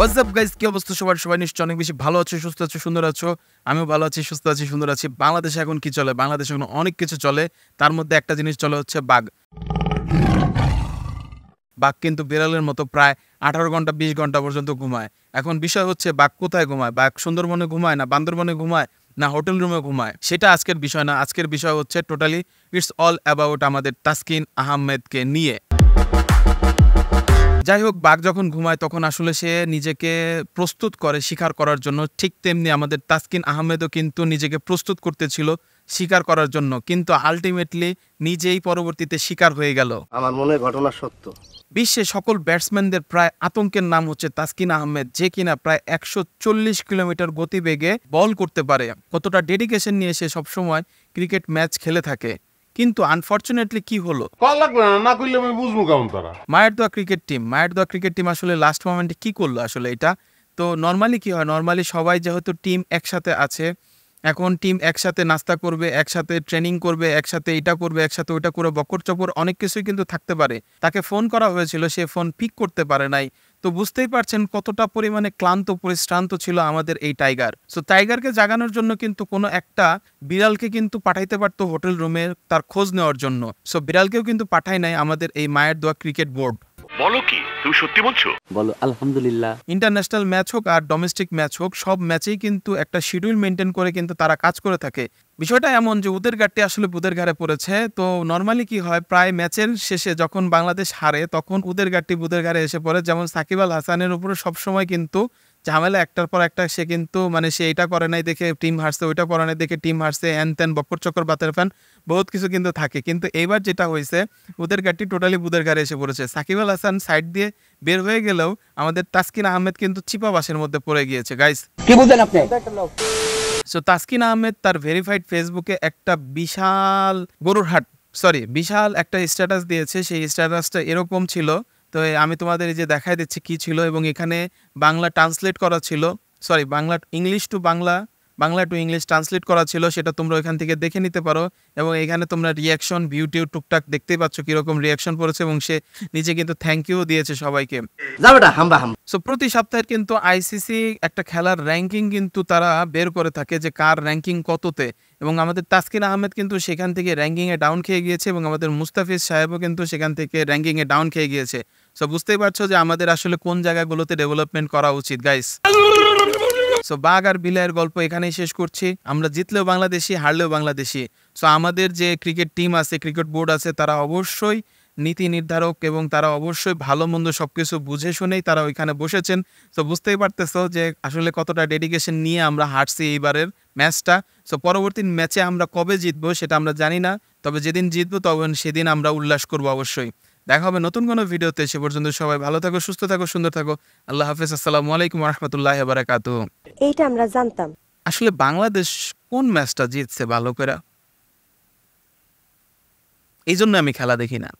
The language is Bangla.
হোয়াটস আপ গাইস, কি অবস্থা সবার? সবাই নিশ্চয়ই অনেক বেশি ভালো আছো, সুস্থ আছো, সুন্দর আছো। আমিও ভালো আছি, সুস্থ আছি, সুন্দর আছি। বাংলাদেশে এখন কি চলে? বাংলাদেশে এখন অনেক কিছু চলে। তার মধ্যে একটা জিনিস চলে হচ্ছে বাঘ। বাঘ কিন্তু বিড়ালের মতো প্রায় 18 ঘন্টা 20 ঘন্টা পর্যন্ত ঘুমায়। এখন বিষয় হচ্ছে বাঘ কোথায় ঘুমায়? বাঘ সুন্দরবনে ঘুমায়, না বান্দরবনে ঘুমায়, না হোটেল রুমে ঘুমায়? সেটা আজকের বিষয় না। আজকের বিষয় হচ্ছে টোটালি ইটস অল অ্যাবাউট আমাদের তাসকিন আহমেদকে নিয়ে। যাই হোক, বাঘ যখন ঘুমায় তখন আসলে সে নিজেকে প্রস্তুত করে শিকার করার জন্য। ঠিক তেমনি আমাদের তাসকিন আহমেদও কিন্তু নিজেকে প্রস্তুত করতেছিল শিকার করার জন্য, কিন্তু আলটিমেটলি নিজেই পরবর্তীতে শিকার হয়ে গেল। আমার মনে ঘটনা সত্য। বিশ্বে সকল ব্যাটসম্যানদের প্রায় আতঙ্কের নাম হচ্ছে তাসকিন আহমেদ, যে কিনা প্রায় 140 কিলোমিটার গতিবেগে বল করতে পারে। কতটা ডেডিকেশন নিয়ে সে সবসময় ক্রিকেট ম্যাচ খেলে থাকে। কিন্তু আনফরচুনেটলি কি হলো, মায়ের দোয়া ক্রিকেট টিম আসলে লাস্ট মোমেন্টে কি করলো আসলে এটা? তো নর্মালি কি হয়, নর্মালি সবাই যেহেতু টিম একসাথে আছে, এখন টিম একসাথে নাস্তা করবে, একসাথে ট্রেনিং করবে, একসাথে এটা করবে, একসাথে ওইটা করে বকর চপর অনেক কিছুই কিন্তু থাকতে পারে। তাকে ফোন করা হয়েছিল, সে ফোন পিক করতে পারে নাই। তো বুঝতেই পারছেন কতটা পরিমাণে ক্লান্ত পরিশ্রান্ত ছিল আমাদের এই টাইগার। সো টাইগারকে জাগানোর জন্য কিন্তু কোনো একটা বিড়ালকে কিন্তু পাঠাইতে পারতো হোটেল রুমে তার খোঁজ নেওয়ার জন্য। সো বিড়ালকেও কিন্তু পাঠায় নাই আমাদের এই মায়ের দোয়া ক্রিকেট বোর্ড। বলো কি, তুমি সত্যি বলছো? বলো আলহামদুলিল্লাহ। ইন্টারন্যাশনাল ম্যাচ হোক আর ডোমেস্টিক ম্যাচ হোক, সব ম্যাচেই কিন্তু একটা শিডিউল মেনটেন করে কিন্তু তারা কাজ করে থাকে। বিষয়টা এমন যে ওদের ঘাটটি আসলে বুদের ঘাড়ে পড়েছে। তো নর্মালি কি হয়, প্রায় ম্যাচের শেষে যখন বাংলাদেশ হারে তখন ওদের ঘাটটি বুদের ঘাড়ে এসে পড়ে। যেমন সাকিব আল হাসানের উপরে সবসময় কিন্তু ঝামেলা একটার পর একটা। সে কিন্তু সে এটা করে নাই দেখে টিম হারছে, ওইটা করে নাই দেখে টিম হারছে, হ্যান ত্যান বক্কর চক্কর বাতের ফ্যান বহুত কিছু কিন্তু থাকে। কিন্তু এইবার যেটা হয়েছে, ওদের ঘাটটি টোটালি বুদের ঘাড়ে এসে পড়েছে। সাকিব আল হাসান সাইড দিয়ে বের হয়ে গেলেও আমাদের তাসকিন আহমেদ কিন্তু চিপা বাসের মধ্যে পড়ে গিয়েছে গাইস। কি বুঝেন আপনি? সো তাসকিন আহমেদ তার ভেরিফাইড ফেসবুকে একটা বিশাল একটা স্ট্যাটাস দিয়েছে। সেই স্ট্যাটাসটা এরকম ছিল, তো আমি তোমাদের এই যে দেখাই দিচ্ছি কি ছিল। এবং এখানে বাংলা ট্রান্সলেট করা ছিল, ইংলিশ টু ইংলিশ ট্রান্সলেট করা ছিল। সেটা তোমরা ওইখান থেকে দেখে নিতে পারো। এবং এখানে তোমরা রিয়াকশন ভিউটিউ টুকটাক দেখতেই পাচ্ছ কিরকম রিয়াকশন পড়েছে। এবং সে নিজে কিন্তু থ্যাংক ইউ দিয়েছে সবাইকে। সো প্রতি সপ্তাহে কিন্তু আইসিসি একটা খেলার র্যাঙ্কিং কিন্তু তারা বের করে থাকে যে কার র্যাঙ্কিং কততে। এবং আমাদের তাসকিন আহমেদ কিন্তু সেখান থেকে র্যাঙ্কিংয়ে ডাউন খেয়ে গিয়েছে, এবং আমাদের মুস্তাফিজ সাহেবও কিন্তু সেখান থেকে র্যাঙ্কিংয়ে ডাউন খেয়ে গিয়েছে। সো বুঝতেই পারছো যে আমাদের আসলে কোন জায়গাগুলোতে ডেভেলপমেন্ট করা উচিত গাইস। সো বাঘ আর বিলাইয়ের গল্প এখানেই শেষ করছি। আমরা জিতলেও বাংলাদেশি, হারলেও বাংলাদেশি। সো আমাদের যে ক্রিকেট টিম আছে, ক্রিকেট বোর্ড আছে, তারা অবশ্যই নীতি নির্ধারক এবং তারা অবশ্যই ভালো মন্দ সবকিছু বুঝে শুনেই তারা ওইখানে বসেছেন। তো বুঝতেই পারতেছো যে আসলে কতটা ডেডিকেশন নিয়ে আমরা হারছি এইবারের ম্যাচটা। সো পরবর্তী ম্যাচে আমরা কবে জিতবো সেটা আমরা জানি না, তবে যেদিন জিতবো তখন সেদিন আমরা উল্লাস করবো অবশ্যই। দেখা হবে নতুন কোনো ভিডিওতে। সে পর্যন্ত সবাই ভালো থাকো, সুস্থ থাকো, সুন্দর থাকো। আল্লাহ হাফেজ। আসসালামু আলাইকুম ওয়া রাহমাতুল্লাহি ওয়া বারাকাতুহু। এইটা আমরা জানতাম। আসলে বাংলাদেশ কোন ম্যাচটা জিতছে ভালো করে, এই জন্য আমি খেলা দেখি না।